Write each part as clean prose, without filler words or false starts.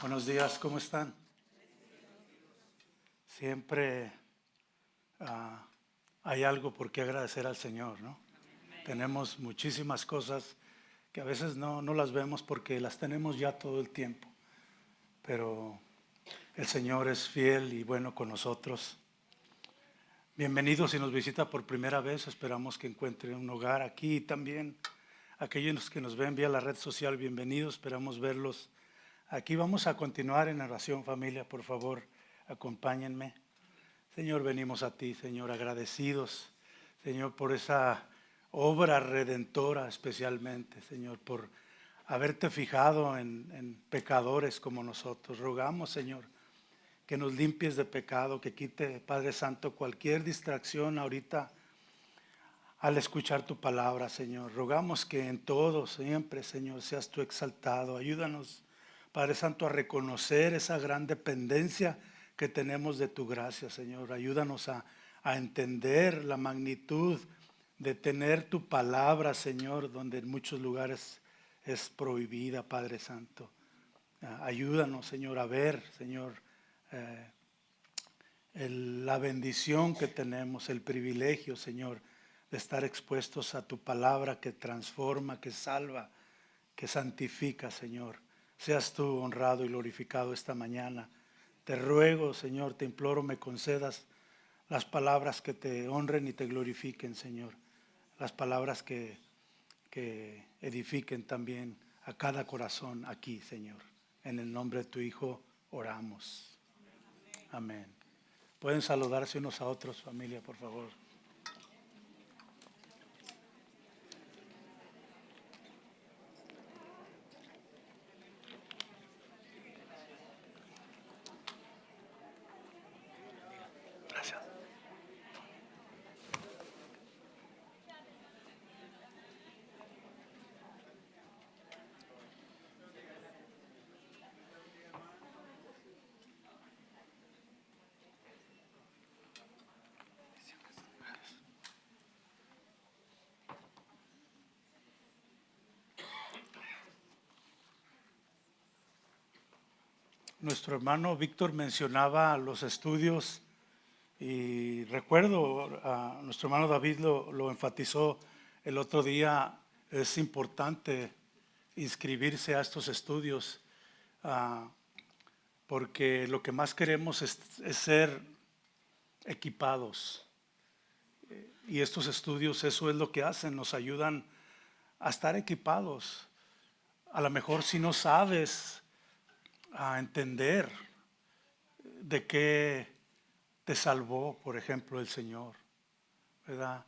Buenos días, ¿cómo están? Siempre hay algo por qué agradecer al Señor, ¿no? Tenemos muchísimas cosas que a veces no las vemos porque las tenemos ya todo el tiempo, pero el Señor es fiel y bueno con nosotros. Bienvenidos si nos visita por primera vez, esperamos que encuentre un hogar aquí y también aquellos que nos ven vía la red social, bienvenidos, esperamos verlos. Aquí vamos a continuar en oración, familia, por favor, acompáñenme. Señor, venimos a ti, Señor, agradecidos, Señor, por esa obra redentora especialmente, Señor, por haberte fijado en pecadores como nosotros. Rogamos, Señor, que nos limpies de pecado, que quite, Padre Santo, cualquier distracción ahorita al escuchar tu palabra, Señor. Rogamos que en todo, siempre, Señor, seas tú exaltado. Ayúdanos, Padre Santo, a reconocer esa gran dependencia que tenemos de tu gracia, Señor. Ayúdanos a entender la magnitud de tener tu palabra, Señor, donde en muchos lugares es prohibida, Padre Santo. Ayúdanos, Señor, a ver, Señor, eh, la bendición que tenemos, el privilegio, Señor, de estar expuestos a tu palabra que transforma, que salva, que santifica, Señor. Seas tú honrado y glorificado esta mañana. Te ruego, Señor, te imploro, me concedas las palabras que te honren y te glorifiquen, Señor. Las palabras que edifiquen también a cada corazón aquí, Señor. En el nombre de tu Hijo oramos. Amén. Pueden saludarse unos a otros, familia, por favor. Gracias. Nuestro hermano Víctor mencionaba los estudios y recuerdo, nuestro hermano David lo enfatizó el otro día, es importante inscribirse a estos estudios ah, porque lo que más queremos es ser equipados. Y estos estudios eso es lo que hacen, nos ayudan a estar equipados. A lo mejor si no sabes a entender de qué te salvó, por ejemplo, el Señor, ¿verdad?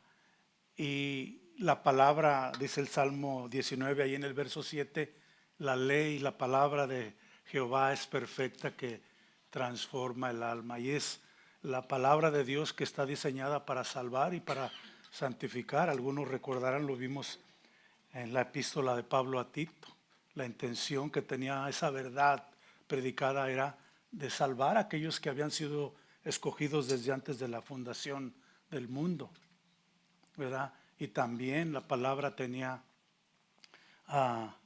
Y la palabra, dice el Salmo 19, ahí en el verso 7, la ley, la palabra de Jehová es perfecta que transforma el alma. Y es la palabra de Dios que está diseñada para salvar y para santificar. Algunos recordarán, lo vimos en la epístola de Pablo a Tito. La intención que tenía esa verdad predicada era de salvar a aquellos que habían sido escogidos desde antes de la fundación del mundo, ¿verdad? Y también la palabra tenía ah,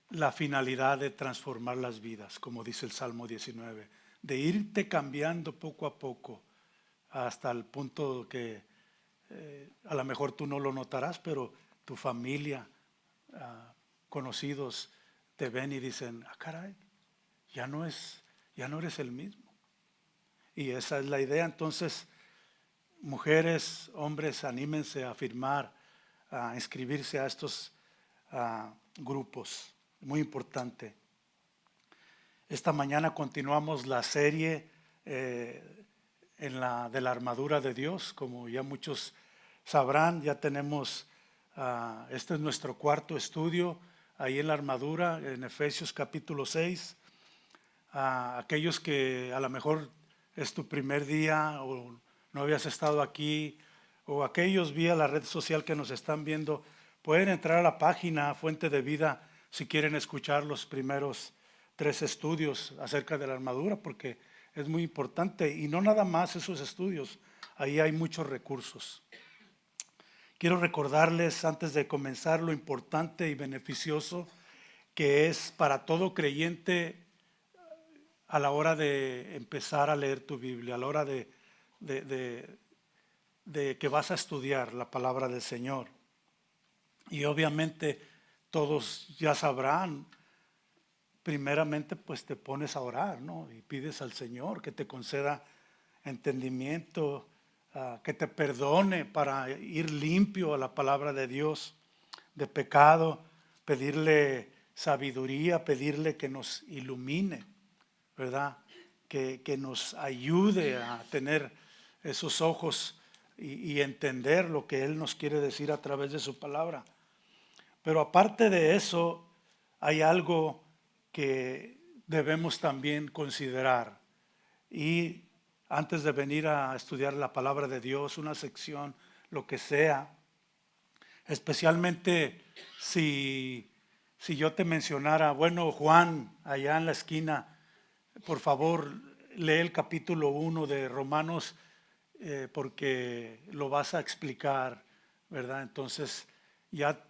la finalidad de transformar las vidas, como dice el Salmo 19, de irte cambiando poco a poco hasta el punto que a lo mejor tú no lo notarás, pero tu familia, conocidos, te ven y dicen, caray, ya no eres el mismo. Y esa es la idea. Entonces, mujeres, hombres, anímense a firmar, a inscribirse a estos grupos. Muy importante. Esta mañana continuamos la serie de la armadura de Dios. Como ya muchos sabrán, ya tenemos, este es nuestro cuarto estudio ahí en la armadura, en Efesios capítulo 6. Aquellos que a lo mejor es tu primer día o no habías estado aquí, o aquellos vía la red social que nos están viendo, pueden entrar a la página Fuente de Vida si quieren escuchar los primeros 3 estudios acerca de la armadura, porque es muy importante. Y no nada más esos estudios, ahí hay muchos recursos. Quiero recordarles antes de comenzar lo importante y beneficioso que es para todo creyente a la hora de empezar a leer tu Biblia, a la hora de que vas a estudiar la palabra del Señor. Y obviamente todos ya sabrán, primeramente pues te pones a orar, ¿no? Y pides al Señor que te conceda entendimiento, que te perdone para ir limpio a la palabra de Dios de pecado, pedirle sabiduría, pedirle que nos ilumine, ¿verdad? Que nos ayude a tener esos ojos y entender lo que Él nos quiere decir a través de su palabra. Pero aparte de eso, hay algo que debemos también considerar. Y antes de venir a estudiar la palabra de Dios, una sección, lo que sea, especialmente si yo te mencionara, bueno, Juan, allá en la esquina, por favor, lee el capítulo 1 de Romanos, porque lo vas a explicar, ¿verdad? Entonces ya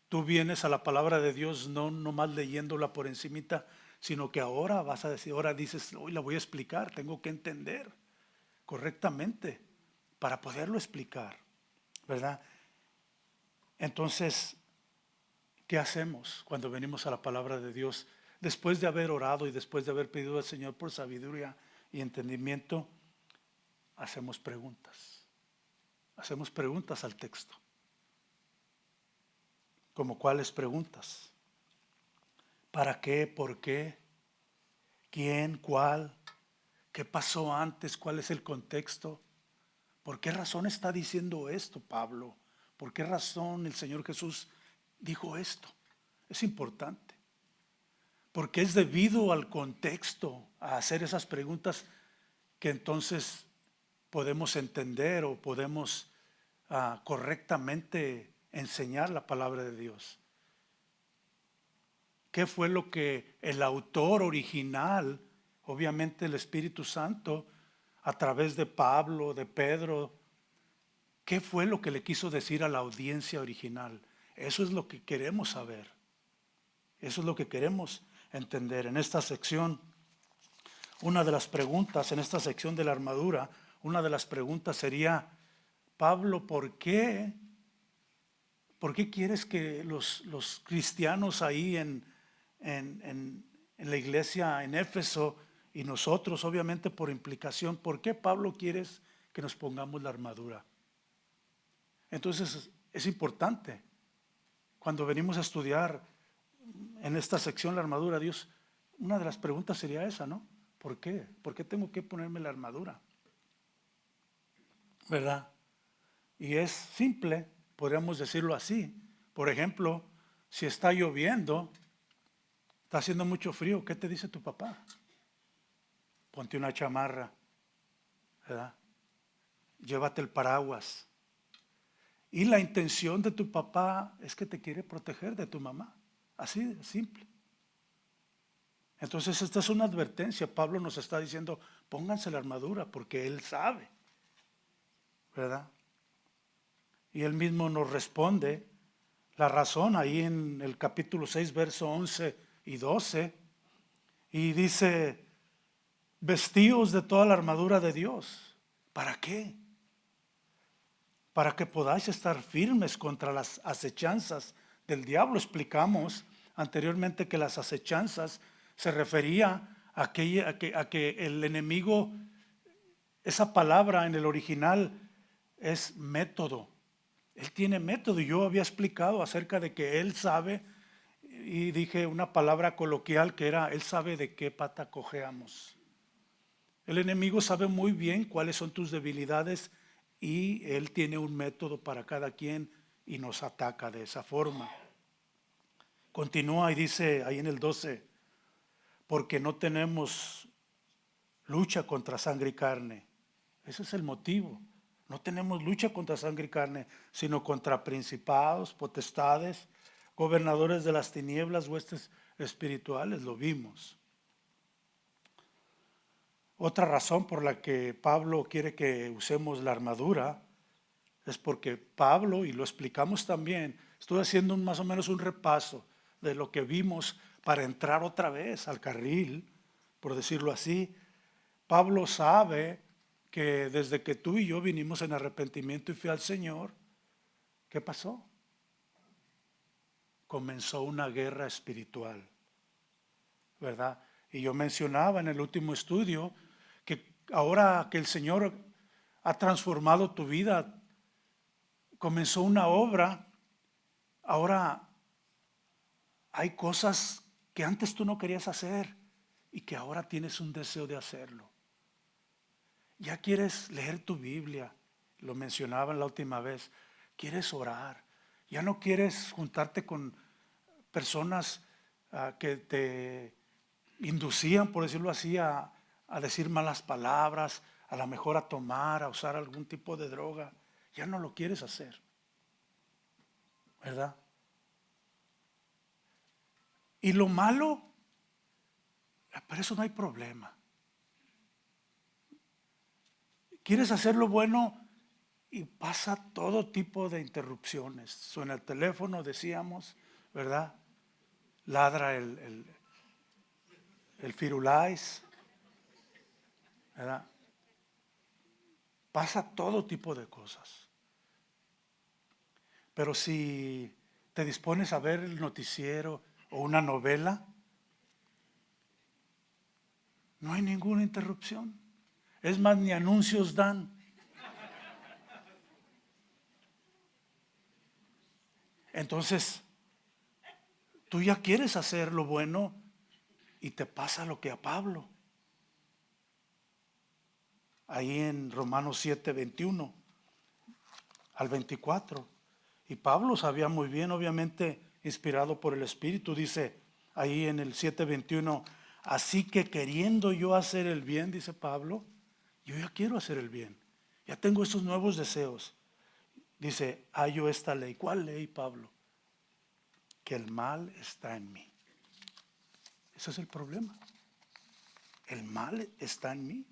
tú vienes a la palabra de Dios no nomás leyéndola por encimita, sino que ahora vas a decir, ahora dices, hoy la voy a explicar, tengo que entender correctamente para poderlo explicar, ¿verdad? Entonces, ¿qué hacemos cuando venimos a la palabra de Dios? Después de haber orado y después de haber pedido al Señor por sabiduría y entendimiento, hacemos preguntas. Hacemos preguntas al texto. ¿Como cuáles preguntas? ¿Para qué? ¿Por qué? ¿Quién? ¿Cuál? ¿Qué pasó antes? ¿Cuál es el contexto? ¿Por qué razón está diciendo esto Pablo? ¿Por qué razón el Señor Jesús dijo esto? Es importante. Porque es debido al contexto a hacer esas preguntas que entonces podemos entender o podemos correctamente enseñar la palabra de Dios. ¿Qué fue lo que el autor original, obviamente el Espíritu Santo, a través de Pablo, de Pedro, qué fue lo que le quiso decir a la audiencia original? Eso es lo que queremos saber. Eso es lo que queremos entender. En esta sección, una de las preguntas, en esta sección de la armadura, una de las preguntas sería, Pablo, ¿por qué quieres que los cristianos ahí en la iglesia en Éfeso y nosotros, obviamente por implicación, ¿por qué Pablo quieres que nos pongamos la armadura? Entonces es importante, cuando venimos a estudiar en esta sección la armadura de Dios, una de las preguntas sería esa, ¿no? ¿Por qué? ¿Por qué tengo que ponerme la armadura? ¿Verdad? Y es simple, podríamos decirlo así. Por ejemplo, si está lloviendo, está haciendo mucho frío, ¿qué te dice tu papá? Ponte una chamarra, ¿verdad? Llévate el paraguas. Y la intención de tu papá es que te quiere proteger de tu mamá. Así de simple. Entonces esta es una advertencia. Pablo nos está diciendo, pónganse la armadura porque él sabe, ¿verdad? Y él mismo nos responde la razón ahí en el capítulo 6, verso 11 y 12. Y dice, vestíos de toda la armadura de Dios. ¿Para qué? Para que podáis estar firmes contra las acechanzas del diablo. Explicamos anteriormente que las acechanzas se refería a que el enemigo, esa palabra en el original es método. Él tiene método y yo había explicado acerca de que él sabe, y dije una palabra coloquial que era, él sabe de qué pata cojeamos. El enemigo sabe muy bien cuáles son tus debilidades y él tiene un método para cada quien y nos ataca de esa forma. Continúa y dice ahí en el 12, porque no tenemos lucha contra sangre y carne. Ese es el motivo. No tenemos lucha contra sangre y carne, sino contra principados, potestades, gobernadores de las tinieblas, huestes espirituales, lo vimos. Otra razón por la que Pablo quiere que usemos la armadura es porque Pablo, y lo explicamos también, estoy haciendo más o menos un repaso de lo que vimos para entrar otra vez al carril, por decirlo así. Pablo sabe que desde que tú y yo vinimos en arrepentimiento y fe al Señor, ¿qué pasó? Comenzó una guerra espiritual, ¿verdad? Y yo mencionaba en el último estudio que ahora que el Señor ha transformado tu vida, comenzó una obra, ahora hay cosas que antes tú no querías hacer y que ahora tienes un deseo de hacerlo. Ya quieres leer tu Biblia, lo mencionaba la última vez, quieres orar, ya no quieres juntarte con personas que te inducían, por decirlo así, a decir malas palabras, a lo mejor a tomar, a usar algún tipo de droga. Ya no lo quieres hacer, ¿verdad? Y lo malo, para eso no hay problema. Quieres hacer lo bueno y pasa todo tipo de interrupciones. Suena el teléfono, decíamos, ¿verdad? Ladra el firulais, ¿verdad? Pasa todo tipo de cosas. Pero si te dispones a ver el noticiero o una novela, no hay ninguna interrupción. Es más, ni anuncios dan. Entonces, tú ya quieres hacer lo bueno y te pasa lo que a Pablo. Ahí en Romanos 7, 21 al 24. Y Pablo sabía muy bien, obviamente inspirado por el Espíritu, dice ahí en el 7:21, así que queriendo yo hacer el bien, dice Pablo, yo ya quiero hacer el bien, ya tengo esos nuevos deseos. Dice, hallo esta ley. ¿Cuál ley, Pablo? Que el mal está en mí. Ese es el problema. El mal está en mí.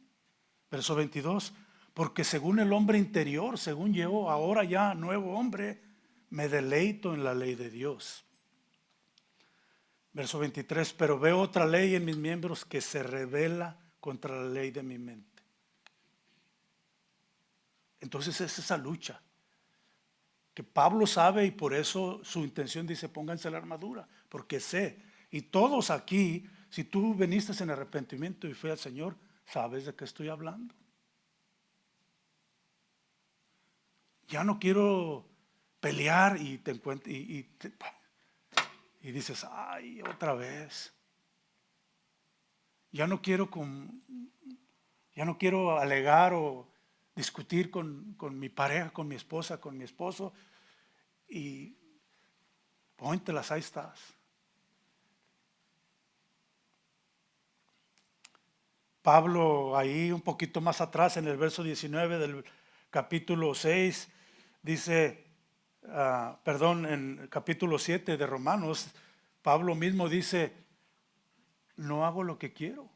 Verso 22, porque según el hombre interior, según yo, ahora ya nuevo hombre, me deleito en la ley de Dios. Verso 23, pero veo otra ley en mis miembros que se rebela contra la ley de mi mente. Entonces es esa lucha que Pablo sabe y por eso su intención dice, pónganse la armadura, porque sé, y todos aquí, si tú viniste en arrepentimiento y fe al Señor, sabes de qué estoy hablando. Ya no quiero pelear y te encuentras y dices, ay, otra vez. Ya no quiero alegar o discutir con mi pareja, con mi esposa, con mi esposo. Y póntelas, ahí estás. Pablo ahí un poquito más atrás en el verso 19 del capítulo 6 dice, en el capítulo 7 de Romanos, Pablo mismo dice, no hago lo que quiero.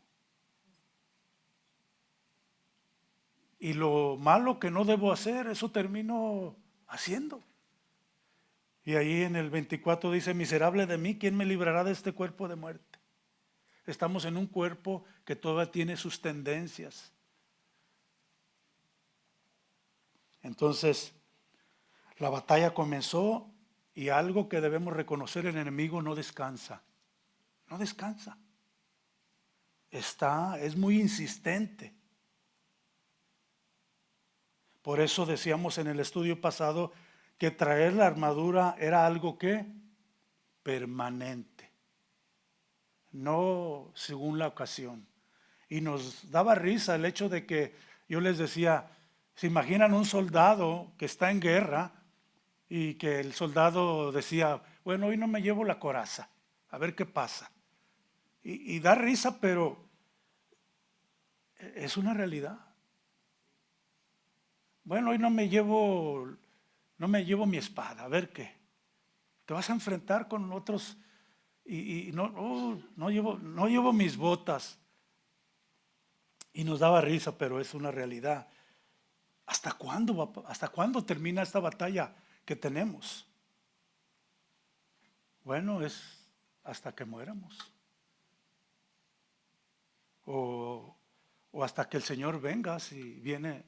Y lo malo que no debo hacer, eso termino haciendo. Y ahí en el 24 dice, miserable de mí, ¿quién me librará de este cuerpo de muerte? Estamos en un cuerpo que todavía tiene sus tendencias. Entonces, la batalla comenzó y algo que debemos reconocer, el enemigo no descansa. No descansa. Es muy insistente. Por eso decíamos en el estudio pasado que traer la armadura era algo que permanente, no según la ocasión. Y nos daba risa el hecho de que yo les decía, ¿se imaginan un soldado que está en guerra y que el soldado decía, bueno, hoy no me llevo la coraza, a ver qué pasa? Y da risa, pero es una realidad. Bueno, hoy no me llevo mi espada, a ver qué. Te vas a enfrentar con otros y no llevo mis botas. Y nos daba risa, pero es una realidad. ¿Hasta cuándo termina esta batalla que tenemos? Bueno, es hasta que muéramos. O hasta que el Señor venga, si viene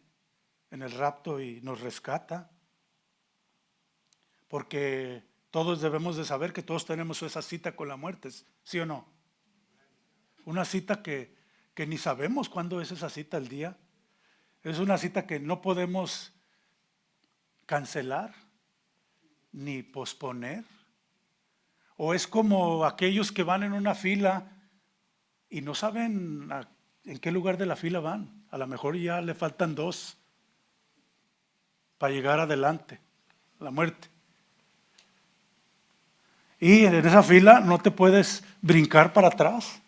en el rapto y nos rescata. Porque todos debemos de saber que todos tenemos esa cita con la muerte, ¿sí o no? Una cita que ni sabemos cuándo es esa cita, el día. Es una cita que no podemos cancelar ni posponer. O es como aquellos que van en una fila y no saben en qué lugar de la fila van. A lo mejor ya le faltan 2 para llegar adelante, la muerte. Y en esa fila no te puedes brincar para atrás,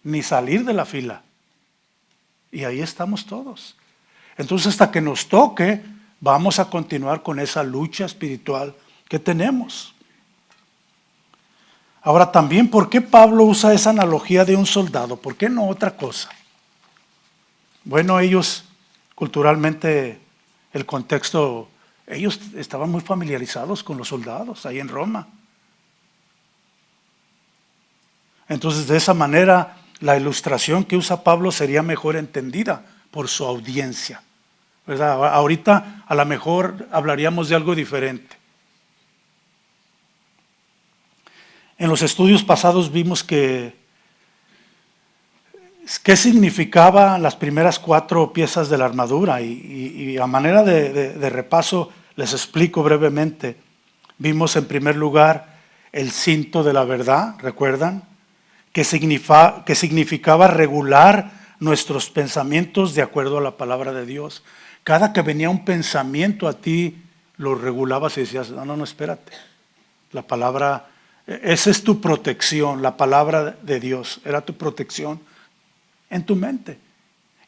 ni salir de la fila. Y ahí estamos todos. Entonces, hasta que nos toque, vamos a continuar con esa lucha espiritual que tenemos. Ahora también, ¿por qué Pablo usa esa analogía de un soldado? ¿Por qué no otra cosa? Bueno, ellos culturalmente, el contexto, ellos estaban muy familiarizados con los soldados ahí en Roma. Entonces, de esa manera, la ilustración que usa Pablo sería mejor entendida por su audiencia, ¿verdad? Ahorita a lo mejor hablaríamos de algo diferente. En los estudios pasados vimos qué significaban las primeras 4 piezas de la armadura y a manera de repaso les explico brevemente. Vimos en primer lugar el cinto de la verdad, ¿recuerdan? Que significaba regular nuestros pensamientos de acuerdo a la palabra de Dios. Cada que venía un pensamiento a ti, lo regulabas y decías, no, espérate. La palabra, esa es tu protección, la palabra de Dios, era tu protección en tu mente.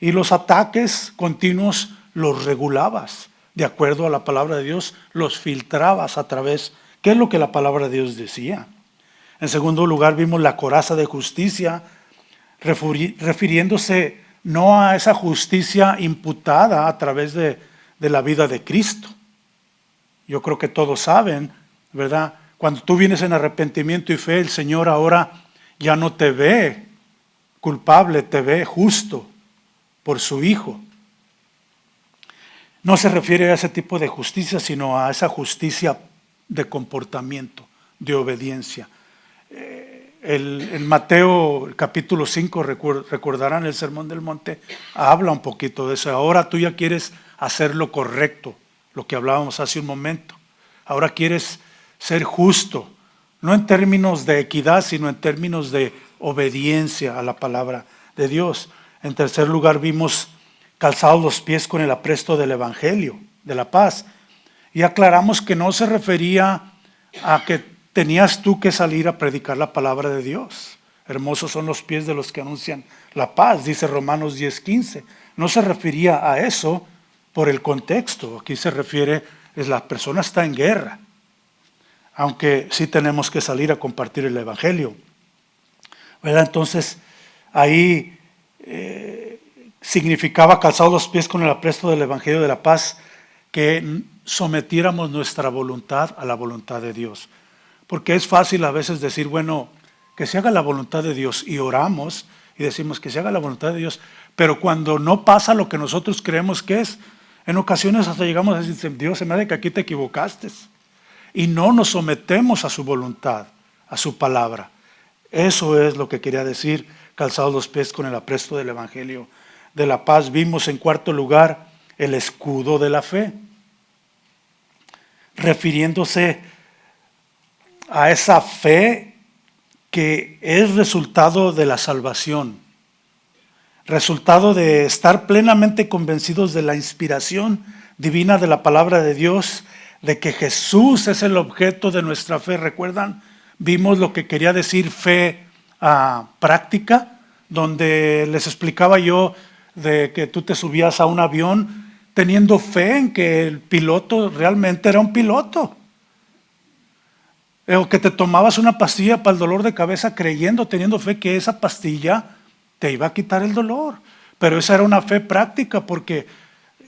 Y los ataques continuos los regulabas de acuerdo a la palabra de Dios, los filtrabas a través, ¿qué es lo que la palabra de Dios decía? En segundo lugar vimos la coraza de justicia, refiriéndose no a esa justicia imputada a través de la vida de Cristo. Yo creo que todos saben, ¿verdad? Cuando tú vienes en arrepentimiento y fe, el Señor ahora ya no te ve culpable, te ve justo por su Hijo. No se refiere a ese tipo de justicia, sino a esa justicia de comportamiento, de obediencia. En Mateo capítulo 5, recordarán el Sermón del Monte, habla un poquito de eso. Ahora tú ya quieres hacer lo correcto, lo que hablábamos hace un momento. Ahora quieres ser justo, no en términos de equidad, sino en términos de obediencia a la palabra de Dios. En tercer lugar vimos calzados los pies con el apresto del Evangelio, de la paz. Y aclaramos que no se refería a que tenías tú que salir a predicar la palabra de Dios. Hermosos son los pies de los que anuncian la paz, dice Romanos 10:15. No se refería a eso por el contexto. Aquí se refiere, la persona está en guerra. Aunque sí tenemos que salir a compartir el Evangelio, ¿verdad? Entonces, ahí significaba calzados los pies con el apresto del Evangelio de la paz, que sometiéramos nuestra voluntad a la voluntad de Dios. Porque es fácil a veces decir, bueno, que se haga la voluntad de Dios, y oramos y decimos que se haga la voluntad de Dios, pero cuando no pasa lo que nosotros creemos que es, en ocasiones hasta llegamos a decir, Dios, se me hace que aquí te equivocaste. Y no nos sometemos a su voluntad, a su palabra. Eso es lo que quería decir, calzados los pies con el apresto del Evangelio de la paz. Vimos en cuarto lugar el escudo de la fe, refiriéndose a esa fe que es resultado de la salvación, resultado de estar plenamente convencidos de la inspiración divina de la palabra de Dios, de que Jesús es el objeto de nuestra fe. ¿Recuerdan? Vimos lo que quería decir fe práctica, donde les explicaba yo de que tú te subías a un avión teniendo fe en que el piloto realmente era un piloto. O que te tomabas una pastilla para el dolor de cabeza creyendo, teniendo fe que esa pastilla te iba a quitar el dolor. Pero esa era una fe práctica, porque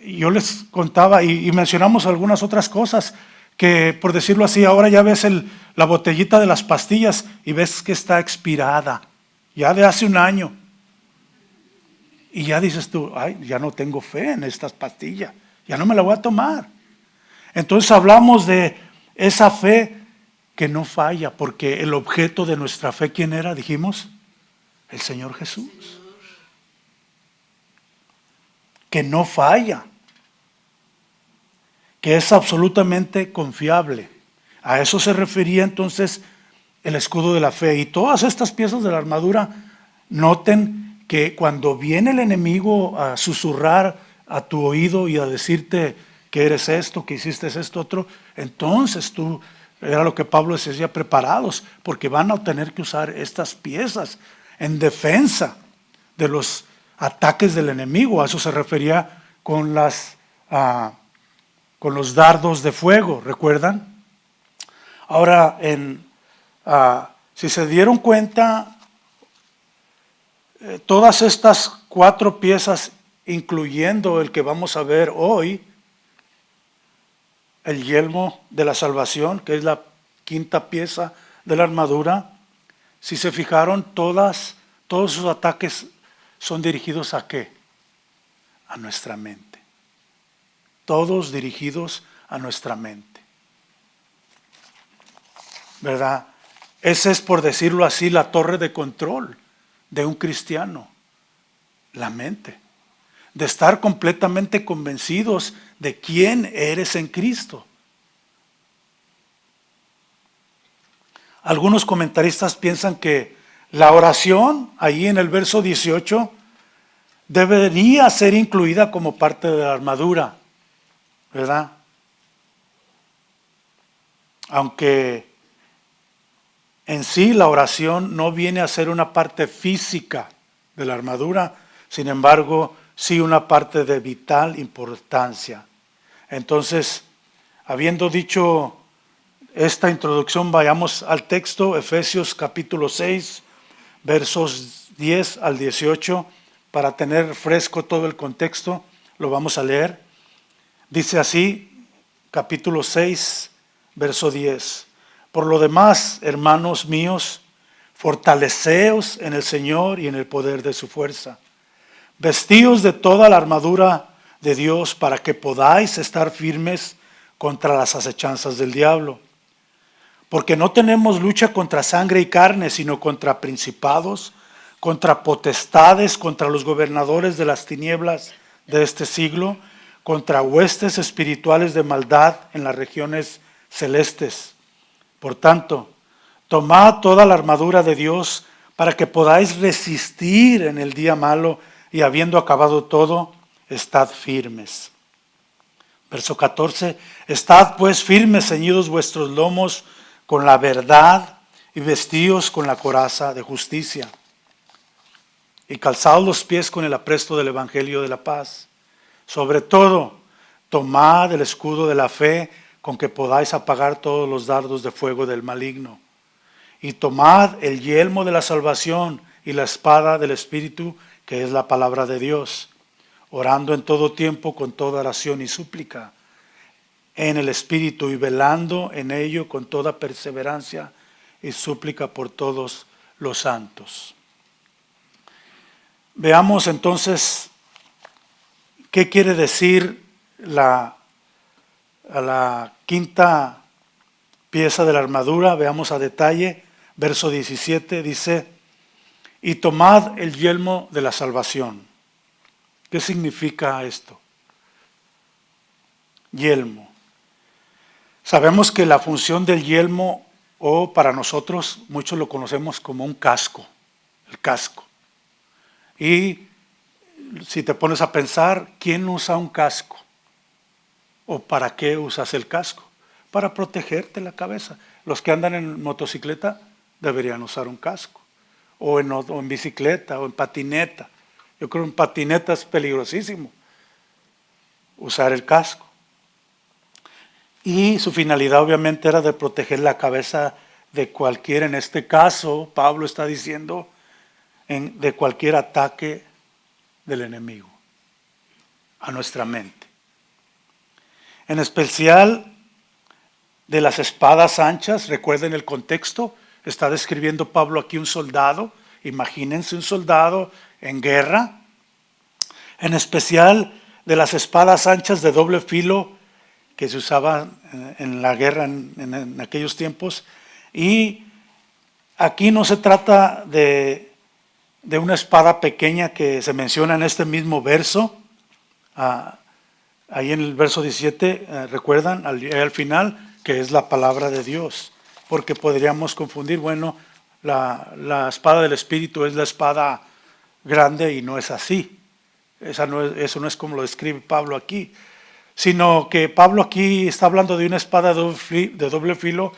yo les contaba y mencionamos algunas otras cosas, que, por decirlo así, ahora ya ves la botellita de las pastillas y ves que está expirada, ya de hace un año. Y ya dices tú, ay, ya no tengo fe en estas pastillas, ya no me la voy a tomar. Entonces hablamos de esa fe que no falla, porque el objeto de nuestra fe, ¿quién era? Dijimos, el Señor Jesús. Que no falla, que es absolutamente confiable. A eso se refería entonces el escudo de la fe. Y todas estas piezas de la armadura, noten que cuando viene el enemigo a susurrar a tu oído y a decirte que eres esto, que hiciste esto, otro, entonces tú, era lo que Pablo decía, preparados, porque van a tener que usar estas piezas en defensa de los ataques del enemigo. A eso se refería con los dardos de fuego, ¿recuerdan? Ahora, si se dieron cuenta, todas estas 4 piezas, incluyendo el que vamos a ver hoy, el yelmo de la salvación, que es la 5ª pieza de la armadura, si se fijaron, todos sus ataques son dirigidos ¿a qué? A nuestra mente. Todos dirigidos a nuestra mente. ¿Verdad? Ese es, por decirlo así, la torre de control de un cristiano. La mente. De estar completamente convencidos de quién eres en Cristo. Algunos comentaristas piensan que la oración, ahí en el verso 18, debería ser incluida como parte de la armadura, ¿verdad? Aunque en sí la oración no viene a ser una parte física de la armadura, sin embargo, sí una parte de vital importancia. Entonces, habiendo dicho esta introducción, vayamos al texto, Efesios capítulo 6, versos 10 al 18, para tener fresco todo el contexto, lo vamos a leer. Dice así, capítulo 6, verso 10. Por lo demás, hermanos míos, fortaleceos en el Señor y en el poder de su fuerza. Vestíos de toda la armadura de Dios para que podáis estar firmes contra las acechanzas del diablo. Porque no tenemos lucha contra sangre y carne, sino contra principados, contra potestades, contra los gobernadores de las tinieblas de este siglo, contra huestes espirituales de maldad en las regiones celestes. Por tanto, tomad toda la armadura de Dios para que podáis resistir en el día malo y habiendo acabado todo, estad firmes. Verso 14, estad pues firmes, ceñidos vuestros lomos con la verdad y vestidos con la coraza de justicia. Y calzaos los pies con el apresto del evangelio de la paz. Sobre todo, tomad el escudo de la fe con que podáis apagar todos los dardos de fuego del maligno. Y tomad el yelmo de la salvación y la espada del Espíritu, que es la palabra de Dios, orando en todo tiempo con toda oración y súplica en el Espíritu y velando en ello con toda perseverancia y súplica por todos los santos. Veamos entonces qué quiere decir la 5ª pieza de la armadura. Veamos a detalle. Verso 17 dice, y tomad el yelmo de la salvación. ¿Qué significa esto? Yelmo. Sabemos que la función del yelmo, o para nosotros, muchos lo conocemos como un casco, el casco. Y si te pones a pensar, ¿quién usa un casco? ¿O para qué usas el casco? Para protegerte la cabeza. Los que andan en motocicleta deberían usar un casco. O en bicicleta, o en patineta. Yo creo que en patineta es peligrosísimo usar el casco. Y su finalidad obviamente era de proteger la cabeza de cualquier, en este caso, Pablo está diciendo, de cualquier ataque del enemigo a nuestra mente. En especial, de las espadas anchas. Recuerden el contexto, está describiendo Pablo aquí un soldado. Imagínense un soldado en guerra, en especial de las espadas anchas de doble filo que se usaban en la guerra en aquellos tiempos. Y aquí no se trata de una espada pequeña que se menciona en este mismo verso. Ahí en el verso 17, recuerdan al final que es la palabra de Dios, porque podríamos confundir, bueno, la espada del Espíritu es la espada grande y no es así. Eso no es como lo describe Pablo aquí, sino que Pablo aquí está hablando de una espada de doble filo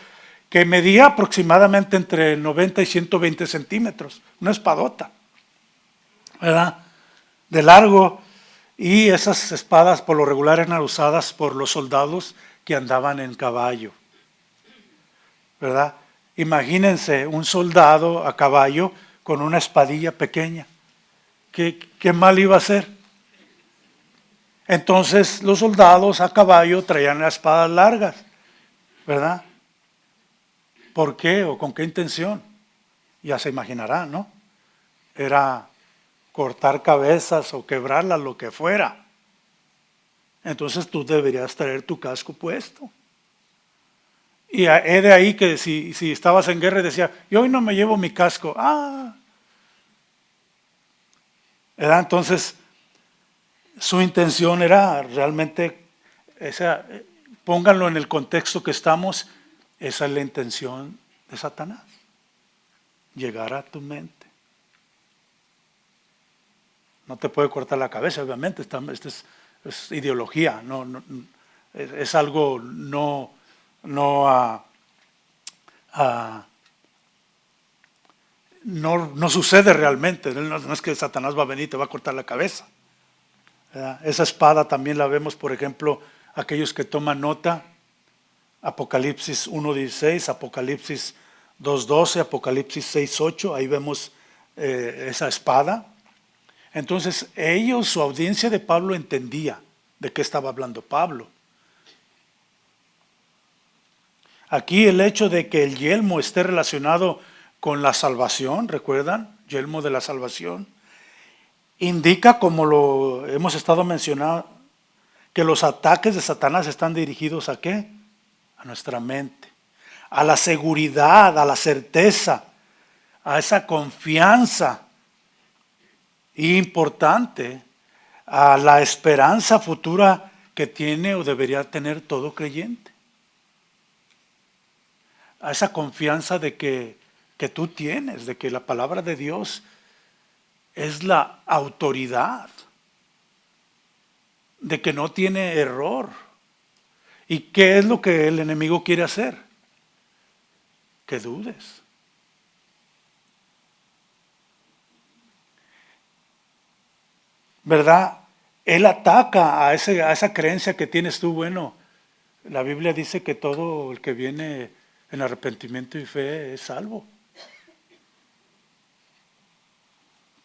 que medía aproximadamente entre 90 y 120 centímetros, una espadota, ¿verdad? De largo. Y esas espadas por lo regular eran usadas por los soldados que andaban en caballo, ¿verdad? Imagínense un soldado a caballo con una espadilla pequeña. ¿Qué mal iba a hacer? Entonces los soldados a caballo traían las espadas largas, ¿verdad? ¿Por qué o con qué intención? Ya se imaginarán, ¿no? Era cortar cabezas o quebrarlas, lo que fuera. Entonces tú deberías traer tu casco puesto. Y es de ahí que si estabas en guerra y decía, yo hoy no me llevo mi casco. ¿Verdad? Entonces, su intención era realmente, pónganlo en el contexto que estamos, esa es la intención de Satanás. Llegar a tu mente. No te puede cortar la cabeza, obviamente, es ideología, es algo no sucede realmente. No es que Satanás va a venir y te va a cortar la cabeza. ¿Verdad? Esa espada también la vemos, por ejemplo, aquellos que toman nota, Apocalipsis 1:16, Apocalipsis 2:12, Apocalipsis 6:8, ahí vemos esa espada. Entonces ellos, su audiencia de Pablo entendía de qué estaba hablando Pablo. Aquí el hecho de que el yelmo esté relacionado con la salvación, ¿recuerdan? Yelmo de la salvación. Indica, como lo hemos estado mencionando, que los ataques de Satanás están dirigidos ¿a qué? A nuestra mente, a la seguridad, a la certeza, a esa confianza importante, a la esperanza futura que tiene o debería tener todo creyente. A esa confianza de que tú tienes, de que la palabra de Dios es la autoridad, de que no tiene error. ¿Y qué es lo que el enemigo quiere hacer? Que dudes. ¿Verdad? Él ataca a esa creencia que tienes tú. Bueno, la Biblia dice que todo el que viene en arrepentimiento y fe es salvo.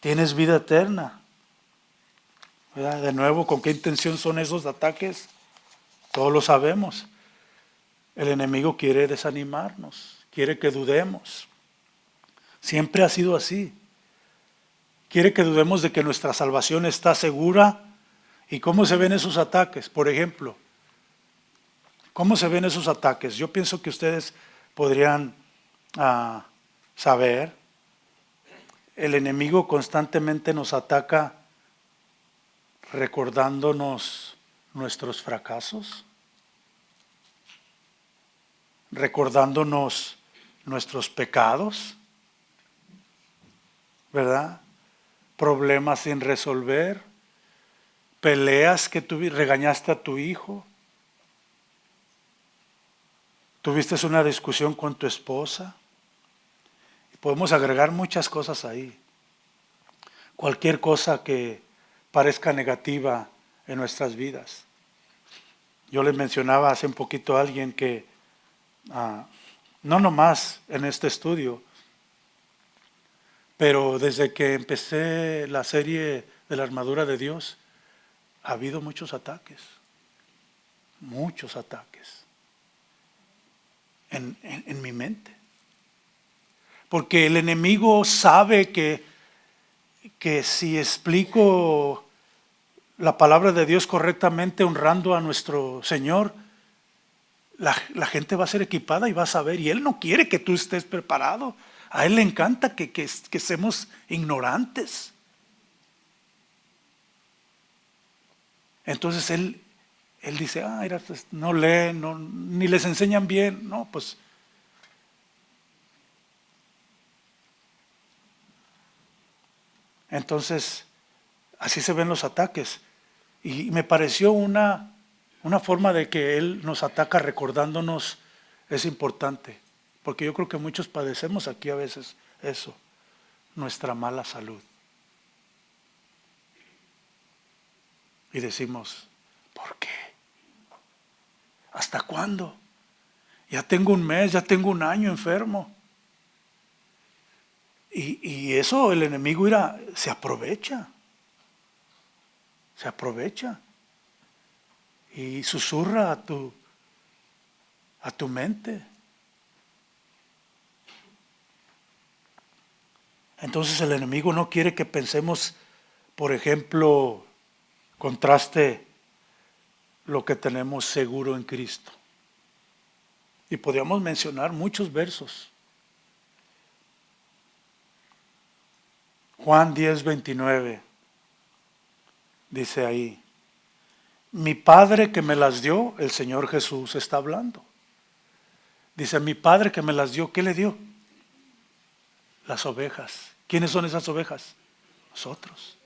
Tienes vida eterna. ¿Verdad? De nuevo, ¿con qué intención son esos ataques? Todos lo sabemos. El enemigo quiere desanimarnos, quiere que dudemos. Siempre ha sido así. Quiere que dudemos de que nuestra salvación está segura. ¿Y cómo se ven esos ataques? Por ejemplo, ¿cómo se ven esos ataques? Yo pienso que ustedes podrían saber. El enemigo constantemente nos ataca recordándonos nuestros fracasos, recordándonos nuestros pecados, ¿verdad? Problemas sin resolver, peleas que regañaste a tu hijo, tuviste una discusión con tu esposa. Podemos agregar muchas cosas ahí. Cualquier cosa que parezca negativa en nuestras vidas. Yo les mencionaba hace un poquito a alguien que, no nomás en este estudio, pero desde que empecé la serie de la armadura de Dios, ha habido muchos ataques. Muchos ataques. en mi mente. Porque el enemigo sabe que si explico la palabra de Dios correctamente, honrando a nuestro Señor, la gente va a ser equipada y va a saber. Y Él no quiere que tú estés preparado. A Él le encanta que seamos ignorantes. Entonces Él dice, mira, pues, no leen, ni les enseñan bien. No, pues. Entonces, así se ven los ataques. Y me pareció una forma de que Él nos ataca recordándonos es importante. Porque yo creo que muchos padecemos aquí a veces eso, nuestra mala salud. Y decimos, ¿por qué? ¿Hasta cuándo? Ya tengo un mes, ya tengo un año enfermo. Y eso el enemigo se aprovecha. Se aprovecha. Y susurra a tu mente. Entonces el enemigo no quiere que pensemos, por ejemplo, contraste lo que tenemos seguro en Cristo. Y podríamos mencionar muchos versos. Juan 10:29 dice ahí, mi Padre que me las dio, el Señor Jesús está hablando. Dice, mi Padre que me las dio, ¿qué le dio? Las ovejas. ¿Quiénes son esas ovejas? Nosotros.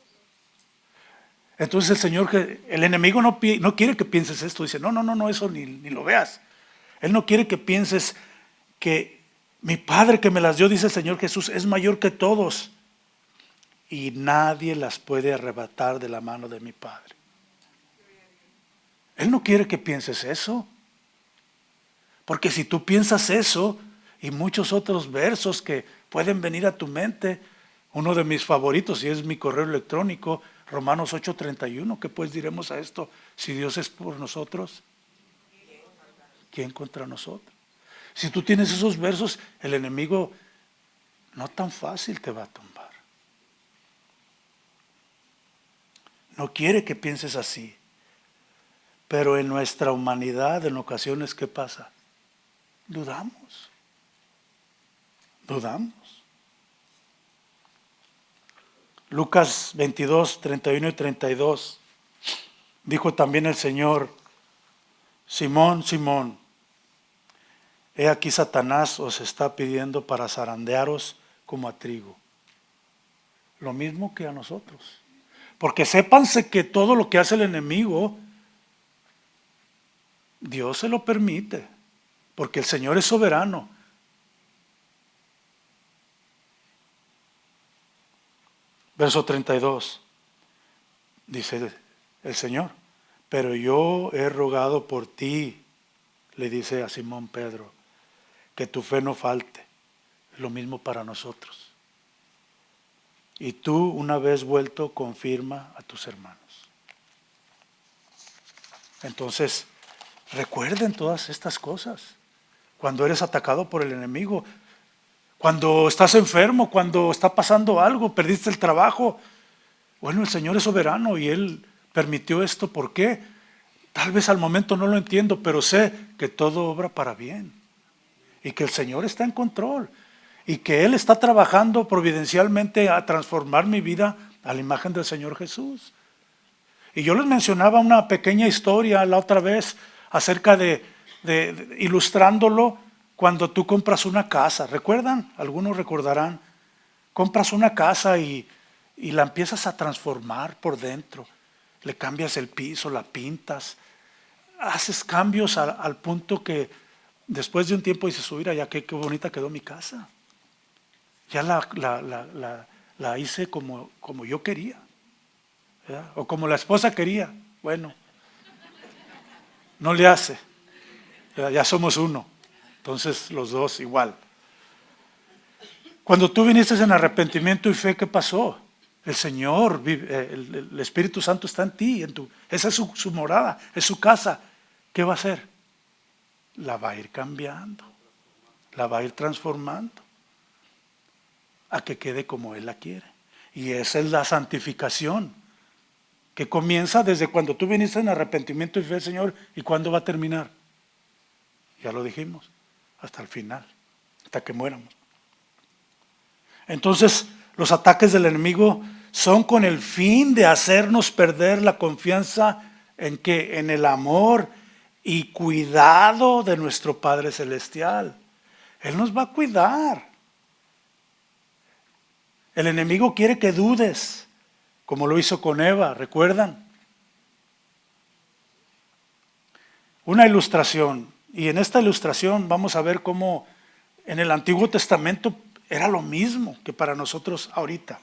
Entonces el enemigo no quiere que pienses esto. Dice, no, eso ni lo veas. Él no quiere que pienses que mi Padre que me las dio, dice el Señor Jesús, es mayor que todos. Y nadie las puede arrebatar de la mano de mi Padre. Él no quiere que pienses eso. Porque si tú piensas eso y muchos otros versos que pueden venir a tu mente, uno de mis favoritos y es mi correo electrónico, Romanos 8:31, ¿qué pues diremos a esto? Si Dios es por nosotros, ¿quién contra nosotros? Si tú tienes esos versos, el enemigo no tan fácil te va a tumbar. No quiere que pienses así. Pero en nuestra humanidad, en ocasiones, ¿qué pasa? Dudamos. Lucas 22:31 y 32. Dijo también el Señor, Simón, Simón, he aquí Satanás os está pidiendo para zarandearos como a trigo. Lo mismo que a nosotros. Porque sépanse que todo lo que hace el enemigo, Dios se lo permite. Porque el Señor es soberano. Verso 32. Dice el Señor, pero yo he rogado por ti, le dice a Simón Pedro, que tu fe no falte. Lo mismo para nosotros. Y tú, una vez vuelto, confirma a tus hermanos. Entonces, recuerden todas estas cosas. Cuando eres atacado por el enemigo, cuando estás enfermo, cuando está pasando algo, perdiste el trabajo. Bueno, el Señor es soberano y Él permitió esto. ¿Por qué? Tal vez al momento no lo entiendo, pero sé que todo obra para bien. Y que el Señor está en control. Y que Él está trabajando providencialmente a transformar mi vida a la imagen del Señor Jesús. Y yo les mencionaba una pequeña historia la otra vez acerca de ilustrándolo cuando tú compras una casa. ¿Recuerdan? Algunos recordarán. Compras una casa y la empiezas a transformar por dentro. Le cambias el piso, la pintas. Haces cambios al punto que después de un tiempo dices, mira, ya qué bonita quedó mi casa. Ya la hice como yo quería, ¿verdad? O como la esposa quería. Bueno, no le hace, ¿verdad? Ya somos uno, entonces los dos igual. Cuando tú viniste en arrepentimiento y fe, ¿qué pasó? El Señor, el Espíritu Santo está en ti, esa es su morada, es su casa. ¿Qué va a hacer? La va a ir cambiando. la va a ir transformando a que quede como Él la quiere. Y esa es la santificación, que comienza desde cuando tú viniste en arrepentimiento y fe, Señor. ¿Y cuándo va a terminar? Ya lo dijimos, hasta el final, hasta que muéramos. Entonces, los ataques del enemigo son con el fin de hacernos perder la confianza en que en el amor y cuidado de nuestro Padre Celestial. Él nos va a cuidar. El enemigo quiere que dudes, como lo hizo con Eva, ¿recuerdan? Una ilustración, y en esta ilustración vamos a ver cómo en el Antiguo Testamento era lo mismo que para nosotros ahorita.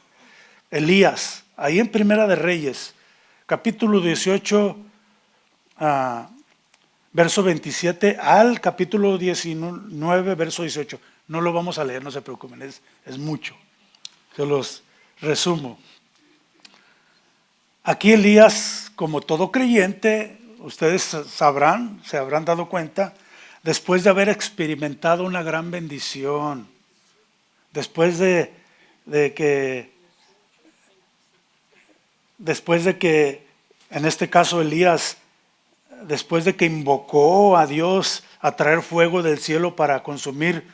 Elías, ahí en Primera de Reyes, capítulo 18, verso 27 al capítulo 19, verso 18. No lo vamos a leer, no se preocupen, es mucho. Se los resumo. Aquí Elías, como todo creyente, ustedes sabrán, se habrán dado cuenta, después de haber experimentado una gran bendición, después de que, en este caso Elías, después de que invocó a Dios a traer fuego del cielo para consumir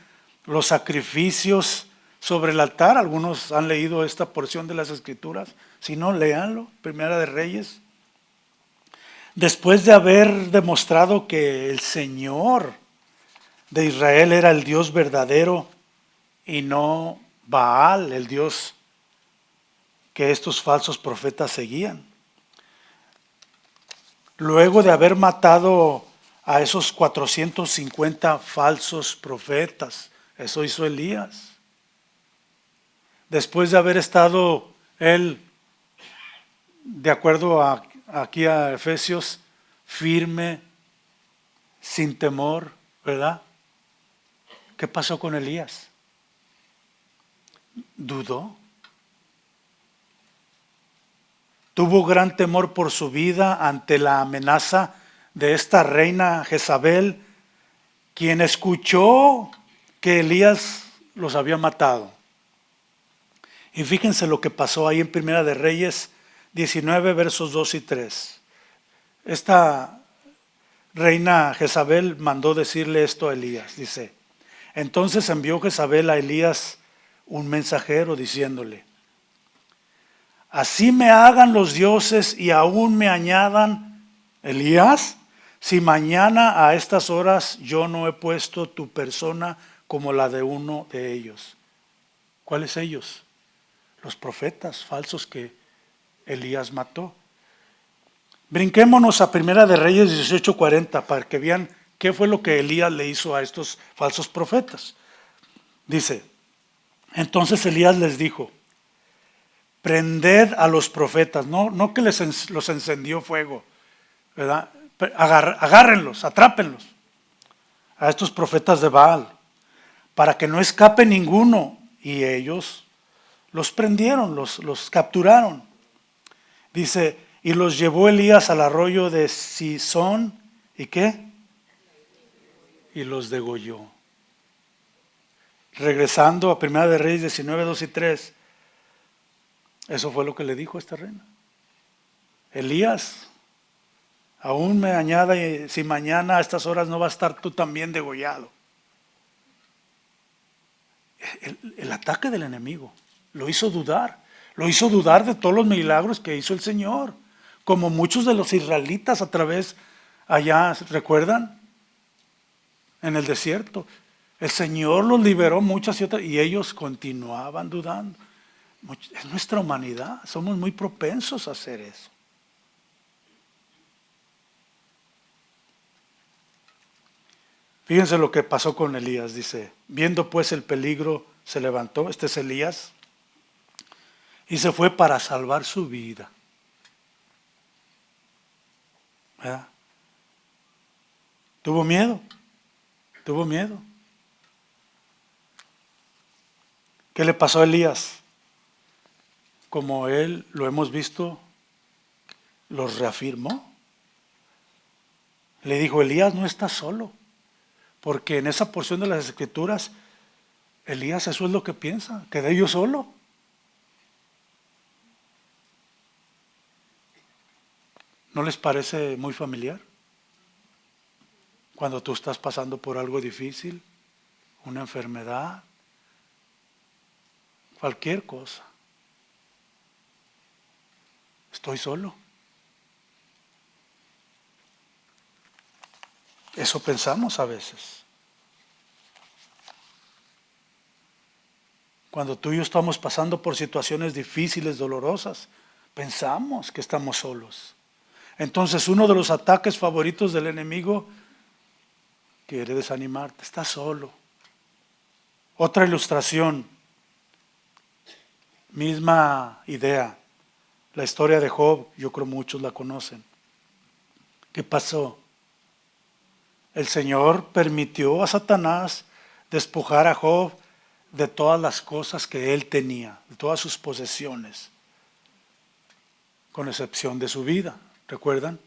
los sacrificios sobre el altar. Algunos han leído esta porción de las Escrituras. Si no, léanlo, Primera de Reyes. Después de haber demostrado que el Señor de Israel era el Dios verdadero y no Baal, el Dios que estos falsos profetas seguían. Luego de haber matado a esos 450 falsos profetas, eso hizo Elías. Después de haber estado él, de acuerdo aquí a Efesios, firme, sin temor, ¿verdad? ¿Qué pasó con Elías? Dudó. Tuvo gran temor por su vida ante la amenaza de esta reina Jezabel, quien escuchó que Elías los había matado. Y fíjense lo que pasó ahí en Primera de Reyes 19, versos 2 y 3. Esta reina Jezabel mandó decirle esto a Elías. Dice, entonces envió Jezabel a Elías un mensajero diciéndole, así me hagan los dioses y aún me añadan, Elías, si mañana a estas horas yo no he puesto tu persona como la de uno de ellos. ¿Cuáles ellos? Los profetas falsos que Elías mató. Brinquémonos a Primera de Reyes 18:40 para que vean qué fue lo que Elías le hizo a estos falsos profetas. Dice, entonces Elías les dijo, prended a los profetas, no que los encendió fuego, ¿verdad? Agárrenlos, atrápenlos a estos profetas de Baal, para que no escape ninguno. Y ellos los prendieron, los capturaron. Dice, y los llevó Elías al arroyo de Sison, ¿y qué? Y los degolló. Regresando a Primera de Reyes 19, 2 y 3, eso fue lo que le dijo a esta reina. Elías, aún me añada, si mañana a estas horas no va a estar tú también degollado. El ataque del enemigo lo hizo dudar de todos los milagros que hizo el Señor, como muchos de los israelitas a través allá, ¿recuerdan? En el desierto. El Señor los liberó muchas y ellos continuaban dudando. Es nuestra humanidad, somos muy propensos a hacer eso. Fíjense lo que pasó con Elías, dice, viendo pues el peligro, se levantó, este es Elías, y se fue para salvar su vida. ¿Verdad? Tuvo miedo. ¿Qué le pasó a Elías? Como él, lo hemos visto, los reafirmó. Le dijo, Elías no está solo. Porque en esa porción de las Escrituras, Elías eso es lo que piensa, quedé yo solo. ¿No les parece muy familiar? Cuando tú estás pasando por algo difícil, una enfermedad, cualquier cosa. Estoy solo. Eso pensamos a veces. Cuando tú y yo estamos pasando por situaciones difíciles, dolorosas, pensamos que estamos solos. Entonces uno de los ataques favoritos del enemigo quiere desanimarte, estás solo. Otra ilustración, misma idea, la historia de Job, yo creo muchos la conocen. ¿Qué pasó? El Señor permitió a Satanás despojar a Job de todas las cosas que él tenía, de todas sus posesiones, con excepción de su vida. ¿Recuerdan?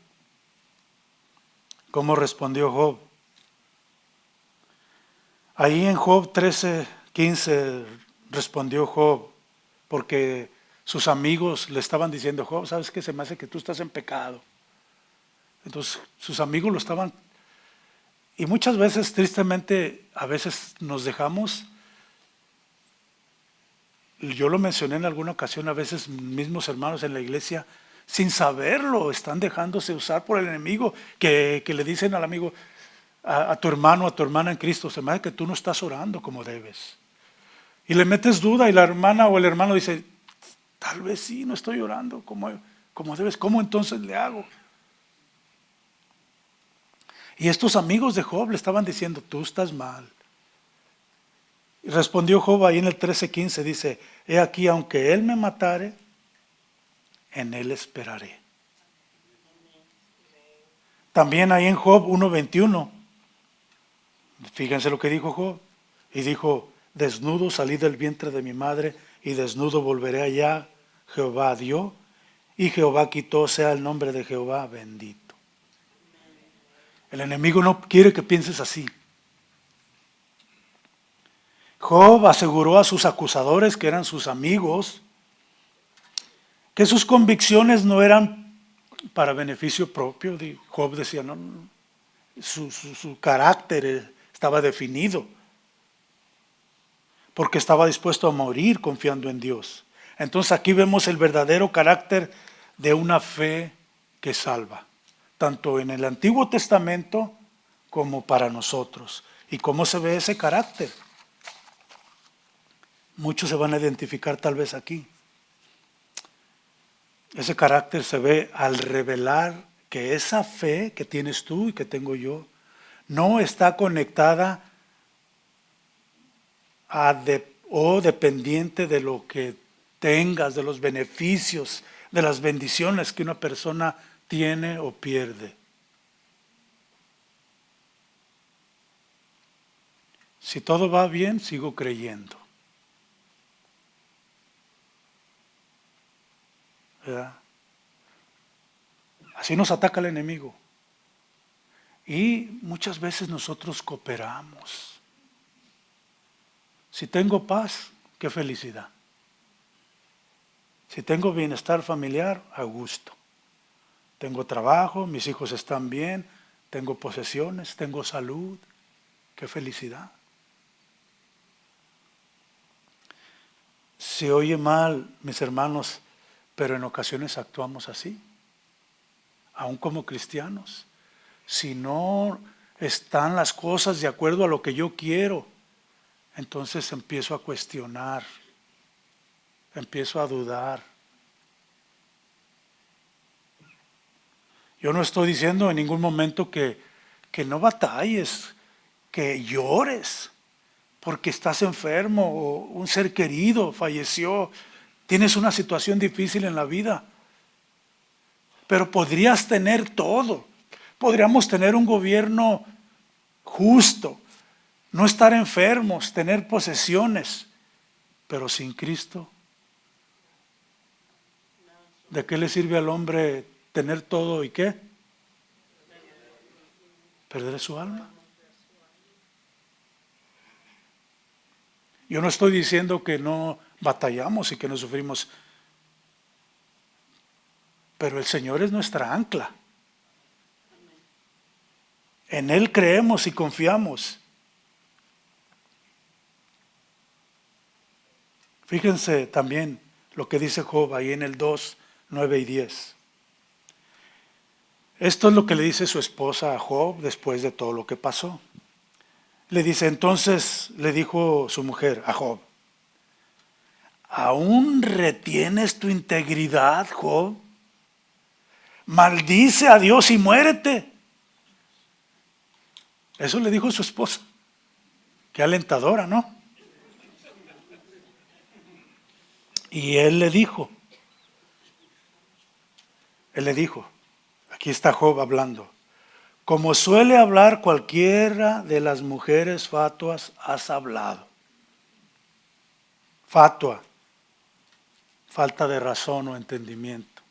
¿Cómo respondió Job? Ahí en Job 13:15 respondió Job, porque sus amigos le estaban diciendo: Job, ¿sabes qué? Se me hace que tú estás en pecado. Entonces sus amigos lo estaban, y muchas veces, tristemente, a veces nos dejamos. Yo lo mencioné en alguna ocasión, a veces mismos hermanos en la iglesia, sin saberlo, están dejándose usar por el enemigo, que le dicen al amigo, a tu hermano, a tu hermana en Cristo, se me hace que tú no estás orando como debes. Y le metes duda y la hermana o el hermano dice, tal vez sí, no estoy orando como debes, ¿cómo entonces le hago? Y estos amigos de Job le estaban diciendo, tú estás mal. Y respondió Job ahí en el 13:15, dice, he aquí, aunque él me matare, en él esperaré. También ahí en Job 1:21, fíjense lo que dijo Job, y dijo, desnudo salí del vientre de mi madre, y desnudo volveré allá, Jehová dio, y Jehová quitó, sea el nombre de Jehová bendito. El enemigo no quiere que pienses así. Job aseguró a sus acusadores, que eran sus amigos, que sus convicciones no eran para beneficio propio. Job decía, no, su carácter estaba definido, porque estaba dispuesto a morir confiando en Dios. Entonces aquí vemos el verdadero carácter de una fe que salva, tanto en el Antiguo Testamento como para nosotros. ¿Y cómo se ve ese carácter? Muchos se van a identificar tal vez aquí. Ese carácter se ve al revelar que esa fe que tienes tú y que tengo yo no está conectada o dependiente de lo que tengas, de los beneficios, de las bendiciones que una persona tiene o pierde. Si todo va bien, sigo creyendo. ¿Verdad? Así nos ataca el enemigo. Y muchas veces nosotros cooperamos. Si tengo paz, qué felicidad. Si tengo bienestar familiar, a gusto. Tengo trabajo, mis hijos están bien, tengo posesiones, tengo salud, qué felicidad. Se oye mal, mis hermanos, pero en ocasiones actuamos así, aún como cristianos. Si no están las cosas de acuerdo a lo que yo quiero, entonces empiezo a cuestionar, empiezo a dudar. Yo no estoy diciendo en ningún momento que no batalles, que llores, porque estás enfermo o un ser querido falleció, tienes una situación difícil en la vida. Pero podrías tener todo. Podríamos tener un gobierno justo, no estar enfermos, tener posesiones, pero sin Cristo, ¿de qué le sirve al hombre tener todo y qué? ¿Perder su alma? Yo no estoy diciendo que no batallamos y que no sufrimos, pero el Señor es nuestra ancla. En Él creemos y confiamos. Fíjense también lo que dice Job ahí en el 2, 9 y 10. Esto es lo que le dice su esposa a Job después de todo lo que pasó. Le dice, entonces le dijo su mujer a Job, ¿aún retienes tu integridad, Job? Maldice a Dios y muérete. Eso le dijo su esposa. Qué alentadora, ¿no? Y él le dijo, aquí está Job hablando, como suele hablar cualquiera de las mujeres fatuas, has hablado. Fatua, falta de razón o entendimiento.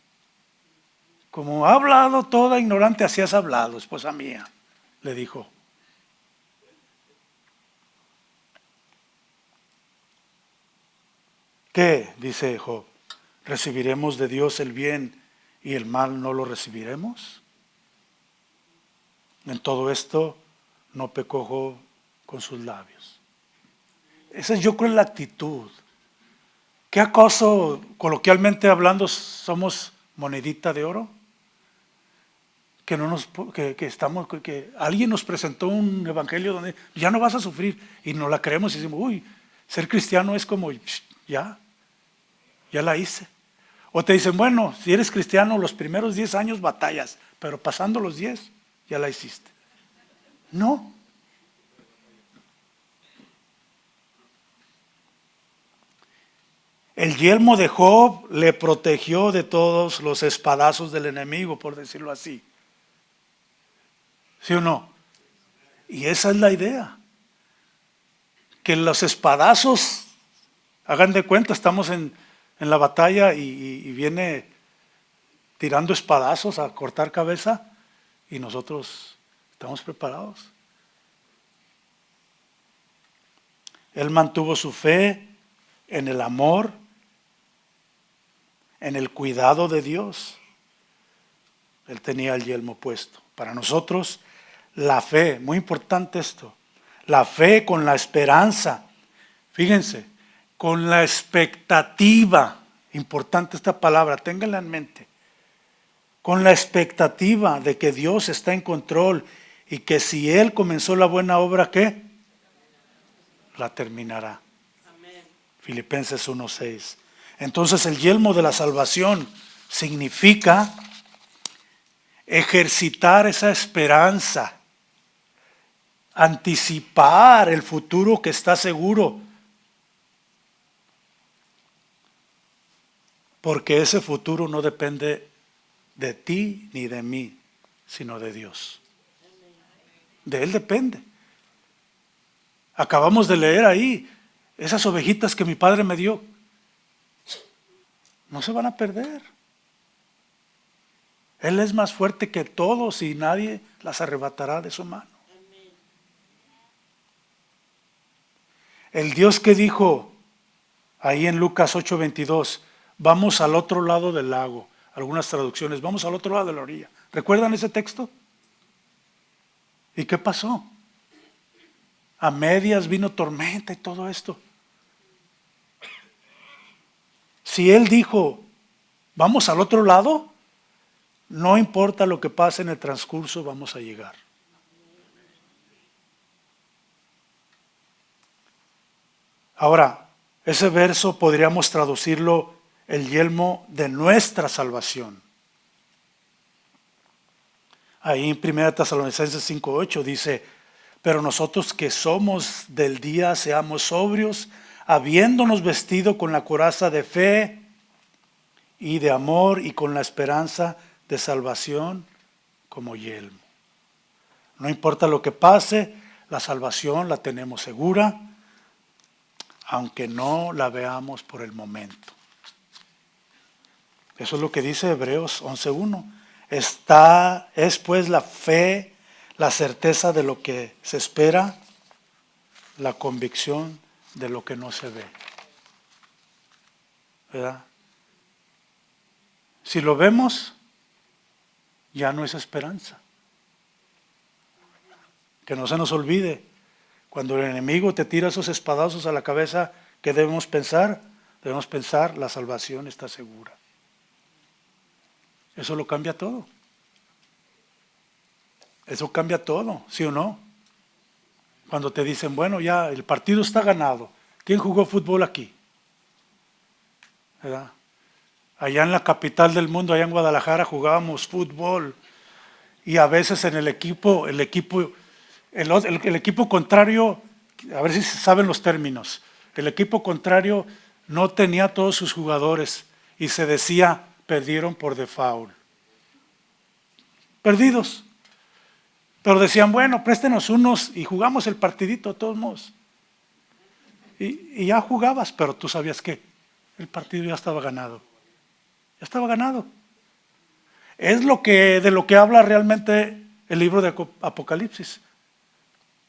Como ha hablado toda ignorante, así has hablado, esposa mía, le dijo. ¿Qué? Dice Job. ¿Recibiremos de Dios el bien y el mal no lo recibiremos? En todo esto no pecó Job con sus labios. Esa es, yo creo, la actitud. ¿Qué acaso, coloquialmente hablando, somos monedita de oro? Que alguien nos presentó un evangelio donde ya no vas a sufrir y no la creemos y decimos, uy, ser cristiano es como, ya la hice. O te dicen, bueno, si eres cristiano los primeros 10 años batallas, pero pasando los 10 ya la hiciste. No. El yelmo de Job le protegió de todos los espadazos del enemigo, por decirlo así. ¿Sí o no? Y esa es la idea. Que los espadazos, hagan de cuenta, estamos en la batalla y viene tirando espadazos a cortar cabeza y nosotros estamos preparados. Él mantuvo su fe en el amor, en el cuidado de Dios. Él tenía el yelmo puesto. Para nosotros, la fe, muy importante esto, la fe con la esperanza, fíjense, con la expectativa, importante esta palabra, ténganla en mente, con la expectativa de que Dios está en control y que si Él comenzó la buena obra, ¿qué? La terminará. Amén. Filipenses 1:6. Entonces el yelmo de la salvación significa ejercitar esa esperanza, anticipar el futuro que está seguro, porque ese futuro no depende de ti ni de mí, sino de Dios. De Él depende. Acabamos de leer ahí, esas ovejitas que mi padre me dio, no se van a perder. Él es más fuerte que todos y nadie las arrebatará de su mano. El Dios que dijo ahí en Lucas 8:22, vamos al otro lado del lago, algunas traducciones, vamos al otro lado de la orilla. ¿Recuerdan ese texto? ¿Y qué pasó? A medias vino tormenta y todo esto. Si Él dijo, vamos al otro lado, no importa lo que pase en el transcurso, vamos a llegar. Ahora, ese verso podríamos traducirlo el yelmo de nuestra salvación. Ahí en 1 Tesalonicenses 5:8 dice, pero nosotros que somos del día seamos sobrios, habiéndonos vestido con la coraza de fe y de amor y con la esperanza de salvación como yelmo. No importa lo que pase, la salvación la tenemos segura, aunque no la veamos por el momento. Eso es lo que dice Hebreos 11:1. Es pues la fe, la certeza de lo que se espera, la convicción de lo que no se ve. ¿Verdad? Si lo vemos, ya no es esperanza. Que no se nos olvide, cuando el enemigo te tira esos espadazos a la cabeza, ¿qué debemos pensar? Debemos pensar, la salvación está segura. Eso lo cambia todo. Eso cambia todo, ¿sí o no? Cuando te dicen, bueno, ya el partido está ganado. ¿Quién jugó fútbol aquí? ¿Verdad? Allá en la capital del mundo, allá en Guadalajara, jugábamos fútbol. Y a veces en el equipo contrario, a ver si saben los términos, el equipo contrario no tenía todos sus jugadores y se decía, perdieron por default. Perdidos. Pero decían, bueno, préstenos unos y jugamos el partidito de todos modos. Y ya jugabas, pero tú sabías que el partido ya estaba ganado. Ya estaba ganado. Es de lo que habla realmente el libro de Apocalipsis.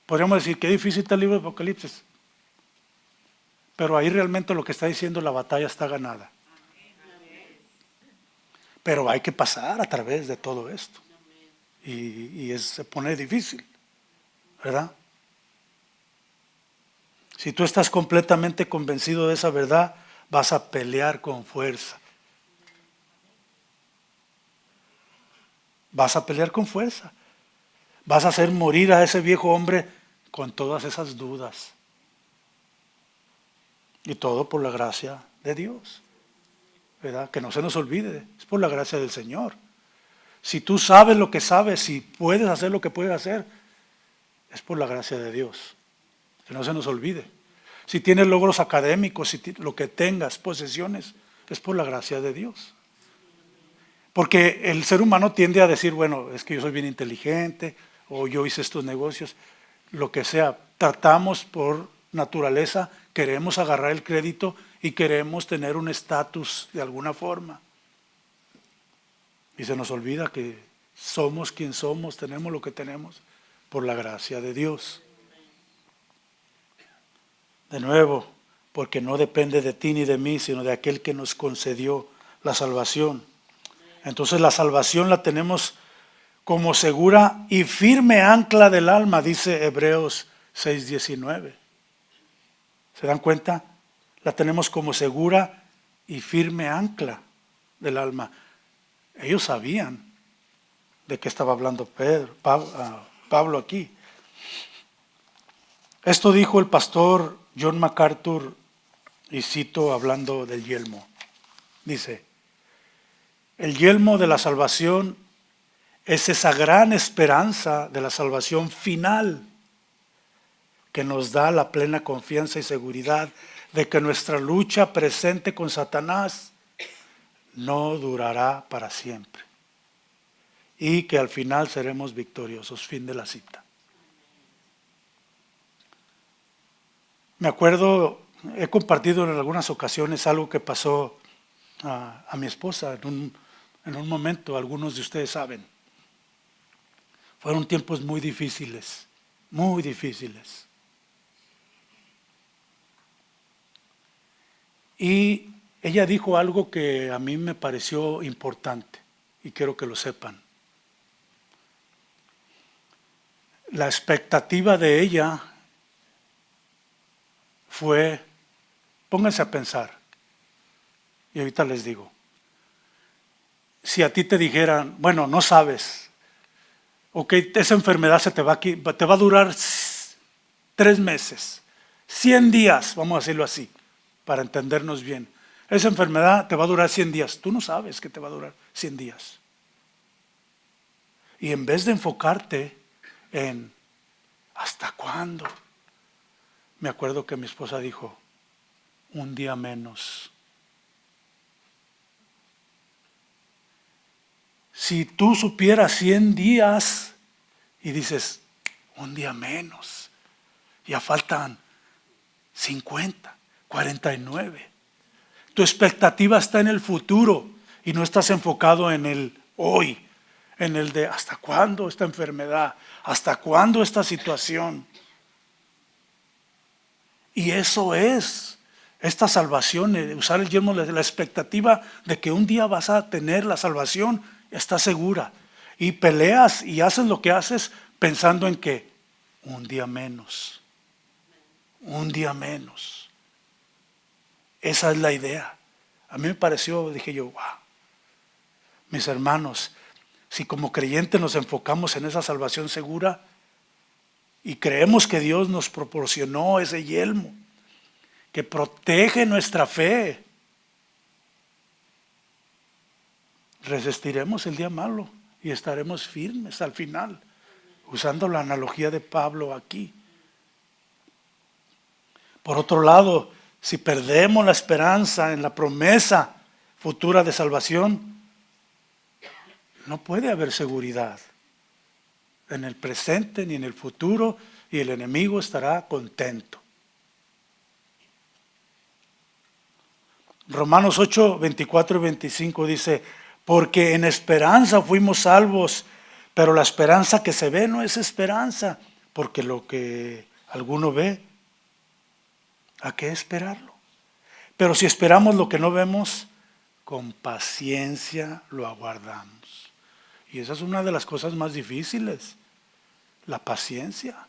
Podríamos decir, qué difícil está el libro de Apocalipsis. Pero ahí realmente lo que está diciendo, la batalla está ganada. Pero hay que pasar a través de todo esto. Y se pone difícil, ¿verdad? Si tú estás completamente convencido de esa verdad, vas a pelear con fuerza. Vas a pelear con fuerza. Vas a hacer morir a ese viejo hombre con todas esas dudas. Y todo por la gracia de Dios, ¿verdad? Que no se nos olvide, es por la gracia del Señor. Si tú sabes lo que sabes, si puedes hacer lo que puedes hacer, es por la gracia de Dios. Que no se nos olvide. Si tienes logros académicos, si lo que tengas, posesiones, es por la gracia de Dios. Porque el ser humano tiende a decir, bueno, es que yo soy bien inteligente, o yo hice estos negocios, lo que sea. Tratamos por naturaleza, queremos agarrar el crédito y queremos tener un estatus de alguna forma. Y se nos olvida que somos quien somos, tenemos lo que tenemos por la gracia de Dios. De nuevo, porque no depende de ti ni de mí, sino de aquel que nos concedió la salvación. Entonces la salvación la tenemos como segura y firme ancla del alma, dice Hebreos 6:19. ¿Se dan cuenta? La tenemos como segura y firme ancla del alma. Ellos sabían de qué estaba hablando Pablo aquí. Esto dijo el pastor John MacArthur, y cito hablando del yelmo. Dice, el yelmo de la salvación es esa gran esperanza de la salvación final que nos da la plena confianza y seguridad de que nuestra lucha presente con Satanás no durará para siempre y que al final seremos victoriosos. Fin de la cita. Me acuerdo, he compartido en algunas ocasiones algo que pasó a mi esposa en un momento, algunos de ustedes saben. Fueron tiempos muy difíciles, muy difíciles. Y ella dijo algo que a mí me pareció importante y quiero que lo sepan. La expectativa de ella fue, pónganse a pensar, y ahorita les digo, si a ti te dijeran, bueno, no sabes, ok, esa enfermedad te va a durar 3 meses, 100 días, vamos a decirlo así, para entendernos bien. Esa enfermedad te va a durar 100 días. Tú no sabes que te va a durar 100 días. Y en vez de enfocarte en ¿hasta cuándo? Me acuerdo que mi esposa dijo, un día menos. Si tú supieras 100 días y dices, un día menos, ya faltan 50, 49. Tu expectativa está en el futuro y no estás enfocado en el hoy, en el de ¿hasta cuándo esta enfermedad? ¿Hasta cuándo esta situación? Y eso es esta salvación, usar el yelmo de la expectativa de que un día vas a tener la salvación, está segura. Y peleas y haces lo que haces pensando en que un día menos, un día menos. Esa es la idea. A mí me pareció, dije yo, wow, mis hermanos, si como creyentes nos enfocamos en esa salvación segura y creemos que Dios nos proporcionó ese yelmo que protege nuestra fe, resistiremos el día malo y estaremos firmes al final, usando la analogía de Pablo aquí. Por otro lado, si perdemos la esperanza en la promesa futura de salvación, no puede haber seguridad en el presente ni en el futuro, y el enemigo estará contento. Romanos 8, 24 y 25 dice, porque en esperanza fuimos salvos, pero la esperanza que se ve no es esperanza, porque lo que alguno ve, ¿a qué esperarlo? Pero si esperamos lo que no vemos, con paciencia lo aguardamos. Y esa es una de las cosas más difíciles, la paciencia.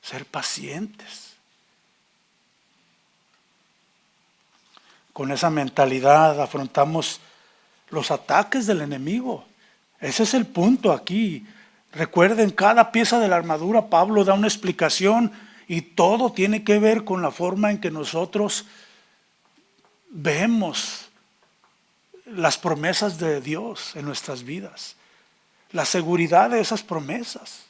Ser pacientes. Con esa mentalidad afrontamos los ataques del enemigo. Ese es el punto aquí. Recuerden, cada pieza de la armadura, Pablo da una explicación y todo tiene que ver con la forma en que nosotros vemos las promesas de Dios en nuestras vidas. La seguridad de esas promesas.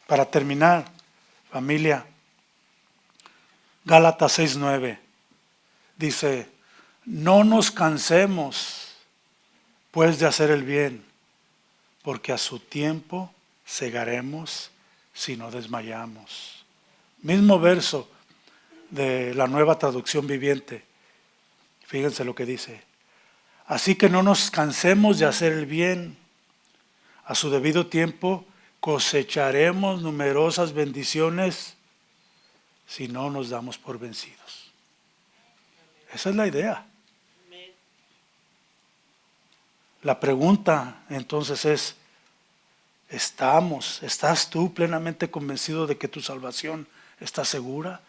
Para terminar, familia, Gálatas 6:9 dice, no nos cansemos pues de hacer el bien, porque a su tiempo segaremos si no desmayamos. Mismo verso de la Nueva Traducción Viviente. Fíjense lo que dice. Así que no nos cansemos de hacer el bien. A su debido tiempo cosecharemos numerosas bendiciones si no nos damos por vencidos. Esa es la idea. La pregunta entonces es, ¿estás tú plenamente convencido de que tu salvación está segura?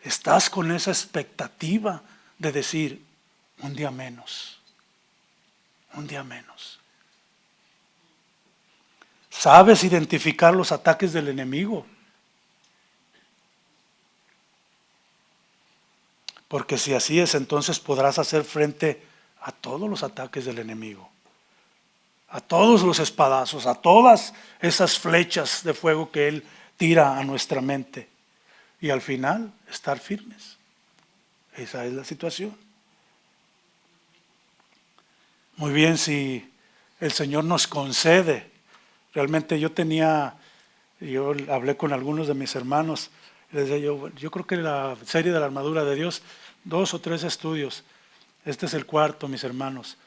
¿Estás con esa expectativa de decir, un día menos, un día menos? ¿Sabes identificar los ataques del enemigo? Porque si así es, entonces podrás hacer frente a todos los ataques del enemigo, a todos los espadazos, a todas esas flechas de fuego que él tira a nuestra mente. Y al final, estar firmes. Esa es la situación. Muy bien, si el Señor nos concede. Realmente yo hablé con algunos de mis hermanos, les decía yo creo que la serie de la armadura de Dios, 2 o 3 estudios, este es el 4, mis hermanos,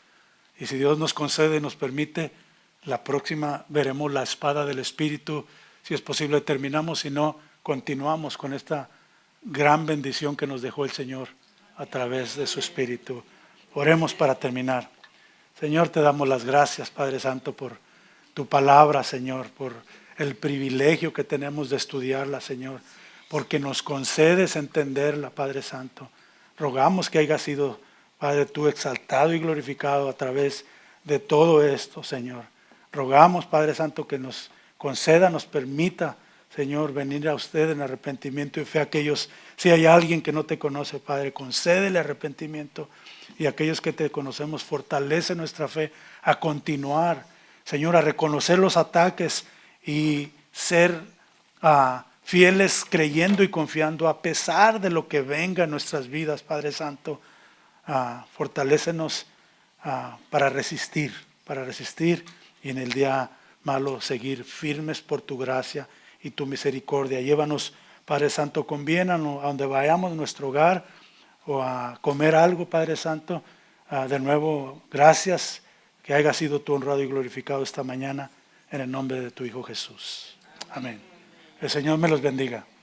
y si Dios nos concede y nos permite, la próxima veremos la espada del Espíritu, si es posible terminamos, si no, continuamos con esta gran bendición que nos dejó el Señor a través de su Espíritu. Oremos para terminar. Señor, te damos las gracias, Padre Santo, por tu palabra, Señor, por el privilegio que tenemos de estudiarla, Señor, porque nos concedes entenderla, Padre Santo. Rogamos que haya sido, Padre, tú exaltado y glorificado a través de todo esto, Señor. Rogamos, Padre Santo, que nos conceda, nos permita, Señor, venir a usted en arrepentimiento y fe. Aquellos, si hay alguien que no te conoce, Padre, concédele arrepentimiento. Y aquellos que te conocemos, fortalece nuestra fe a continuar, Señor, a reconocer los ataques y ser fieles creyendo y confiando a pesar de lo que venga en nuestras vidas, Padre Santo. Fortalécenos para resistir y en el día malo seguir firmes por tu gracia y tu misericordia. Llévanos, Padre Santo, con bien a donde vayamos, nuestro hogar, o a comer algo, Padre Santo. De nuevo, gracias, que haya sido tu honrado y glorificado esta mañana, en el nombre de tu Hijo Jesús. Amén. El Señor me los bendiga.